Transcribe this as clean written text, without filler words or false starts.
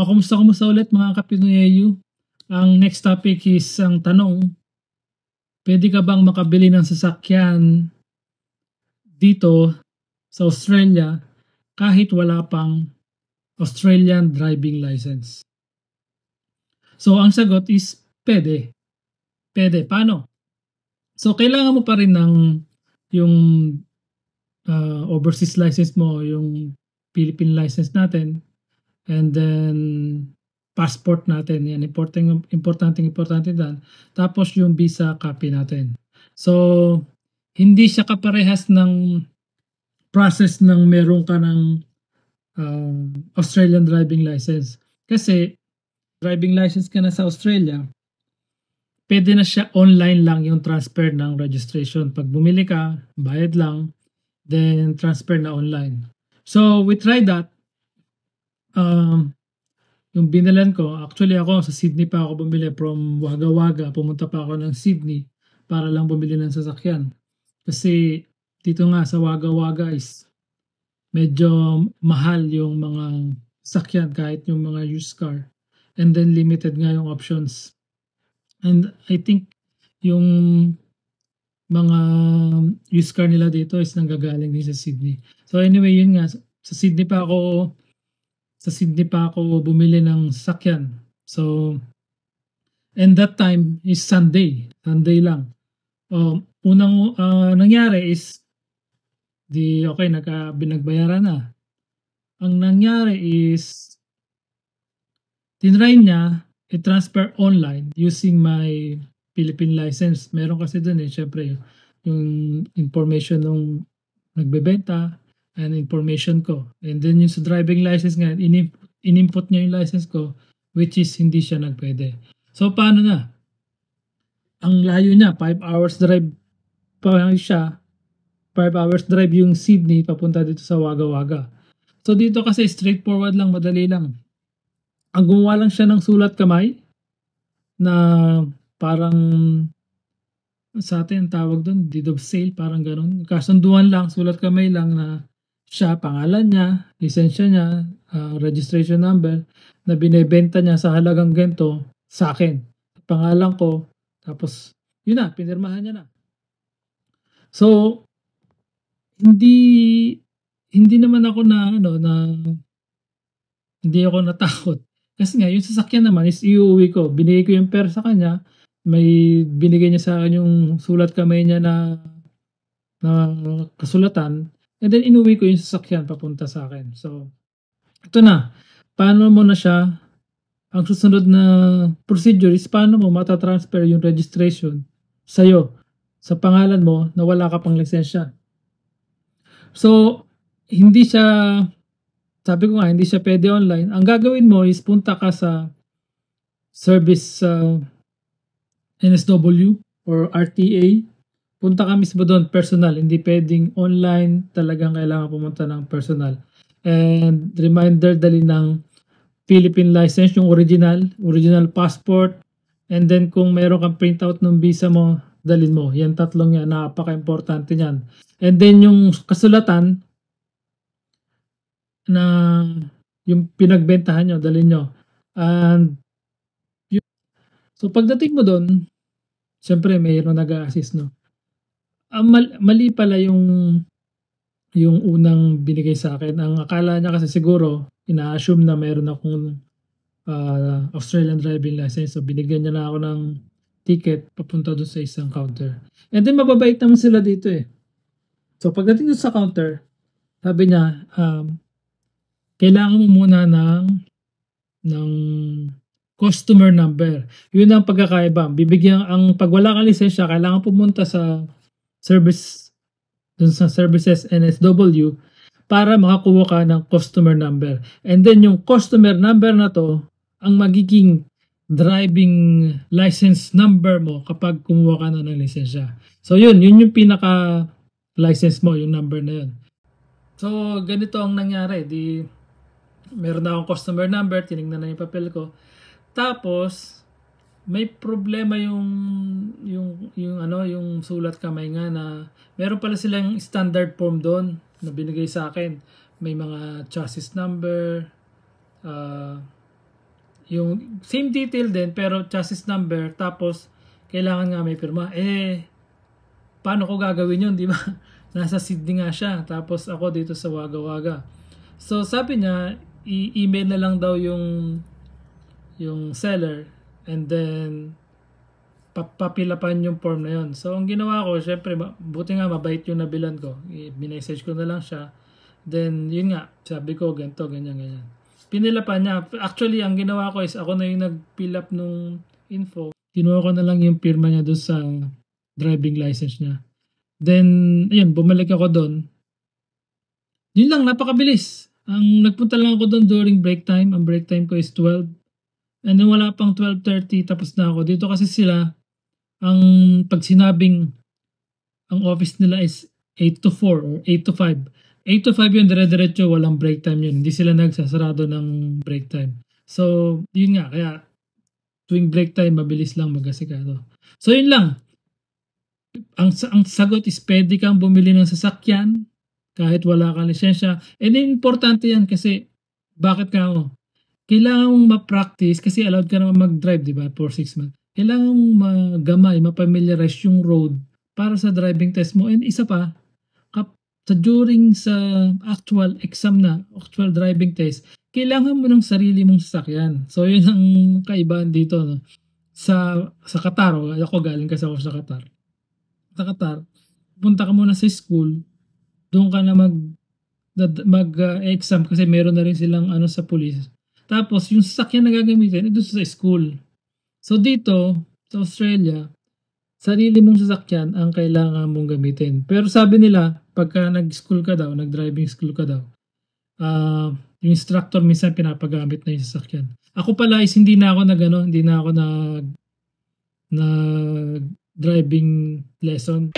Kumusta ulit mga kapinoyeyo? Ang next topic is ang tanong, pwede ka bang makabili ng sasakyan dito sa Australia kahit wala pang Australian driving license? So ang sagot is pwede. Pwede. Paano? So kailangan mo pa rin ng yung overseas license mo, yung Philippine license natin, and then passport natin, yan, importante dan. Tapos yung visa copy natin. So, hindi siya kaparehas ng process ng meron ka ng Australian driving license. Kasi, driving license ka na sa Australia, pwede na siya online lang yung transfer ng registration. Pag bumili ka, bayad lang, then transfer na online. So, we tried that. Yung binalan ko, actually ako sa Sydney pa ako bumili from Wagga Wagga. Pumunta pa ako ng Sydney para lang bumili ng sasakyan. Kasi dito nga sa Wagga Wagga is medyo mahal yung mga sasakyan kahit yung mga used car. And then limited nga yung options. And I think yung mga used car nila dito is nanggagaling din sa Sydney. So anyway, yun nga. Sa Sydney pa ako bumili ng sasakyan. So, and that time is Sunday. Sunday lang. Unang nangyari is, binagbayaran na. Ang nangyari is, tinry niya i-transfer online using my Philippine license. Meron kasi dun syempre, yung information ng nagbebenta, and information ko. And then yung sa driving license nga, in-input niya yung license ko, which is hindi siya nagpwede. So, paano na? Ang layo niya, 5 hours drive pa siya. 5 hours drive yung Sydney papunta dito sa Wagga Wagga. So, dito kasi straightforward lang, madali lang. Ang gumawa lang siya ng sulat kamay na parang sa atin tawag doon, deed of sale, parang ganun. Kasunduan lang, sulat kamay lang na siya, pangalan niya, lisensya niya, registration number, na binebenta niya sa halagang ganito sa akin. Pangalan ko, tapos yun na, pinirmahan niya na. So, hindi naman ako hindi ako natakot. Kasi nga, yung sasakyan naman is iuwi ko. Binigay ko yung pera sa kanya, may binigay niya sa akin yung sulat kamay niya na kasulatan. And then, inuwi ko yung sasakyan papunta sa akin. So, ito na. Paano mo na siya? Ang susunod na procedure is paano mo matatransfer yung registration sa'yo, sa pangalan mo na wala ka pang lisensya. So, sabi ko nga, hindi siya pwede online. Ang gagawin mo is punta ka sa service NSW or RTA. Punta ka mismo doon, personal. Hindi pwedeng online. Talagang kailangan pumunta ng personal. And reminder, dali ng Philippine license, yung original passport. And then kung meron kang printout ng visa mo, dalin mo. Yan tatlong yan, napaka-importante yan. And then yung kasulatan na yung pinagbentahan nyo, dalin nyo. And so pagdating mo doon, siyempre mayroon nag-a-assist, no? Mali pala yung unang binigay sa akin. Ang akala niya kasi siguro, ina-assume na mayroon akong Australian driving license. So, binigyan niya na ako ng ticket papunta doon sa isang counter. And then, mababait naman sila dito eh. So, pagdating doon sa counter, sabi niya, kailangan mo muna ng customer number. Yun ang pagkakaiba. Pag wala kang lisensya, kailangan pumunta sa services NSW para makakuha ka ng customer number. And then yung customer number na to, ang magiging driving license number mo kapag kumuha ka na ng lisensya. So yun yung pinaka license mo, yung number na yun. So ganito ang nangyari. Meron na akong customer number, tinignan na yung papel ko. Tapos may problema yung sulat kamay nga na meron pala silang standard form doon na binigay sa akin. May mga chassis number, Yung same detail din pero chassis number tapos kailangan nga may pirma. Paano ko gagawin yun, di ba? Nasa Sydney nga siya tapos ako dito sa Wagga Wagga. So sabi niya i-email na lang daw yung seller and then papilapan yung form na yun. So ang ginawa ko, syempre buti nga mabait yung nabilan ko. I-message ko na lang siya. Then yun nga, sabi ko ganito, ganyan. Pinilapan niya. Actually, ang ginawa ko is ako na yung nag-fill up nung info. Kinuha ko na lang yung pirma niya doon sa driving license niya. Then, ayun, bumalik ako doon. Yun lang, napakabilis. Ang nagpunta lang ako doon during break time. Ang break time ko is 12. And then wala pang 12:30, tapos na ako. Dito kasi sila, ang pag sinabing ang office nila is 8 to 4 or 8 to 5. 8 to 5 yun, dire-diretso, walang break time yun. Hindi sila nagsasarado ng break time. So, yun nga, kaya tuwing break time, mabilis lang mag-asikaso. So, yun lang. Ang sagot is pwede kang bumili ng sasakyan kahit wala kang lisensya. And importante yan kasi, bakit ka mo? Kailangan mong ma-practice kasi allowed ka naman mag-drive, di ba, for 6 months. Kailangan mong magamay, mapamiliarize yung road para sa driving test mo. And isa pa, during sa actual exam na, actual driving test, kailangan mo ng sarili mong sasakyan. So, yun ang kaibahan dito. No? Sa Qatar, ako galing kasi ako sa Qatar. Sa Qatar, punta ka muna sa school, doon ka na mag-exam kasi meron na rin silang sa police. Tapos, yung sasakyan na gagamitin, ito sa school. So, dito, sa Australia, sarili mong sasakyan ang kailangan mong gamitin. Pero sabi nila, pagka nag-school ka daw, nag-driving school ka daw, yung instructor minsan pinapagamit na yung sasakyan. Ako pala is hindi na ako nag driving lesson.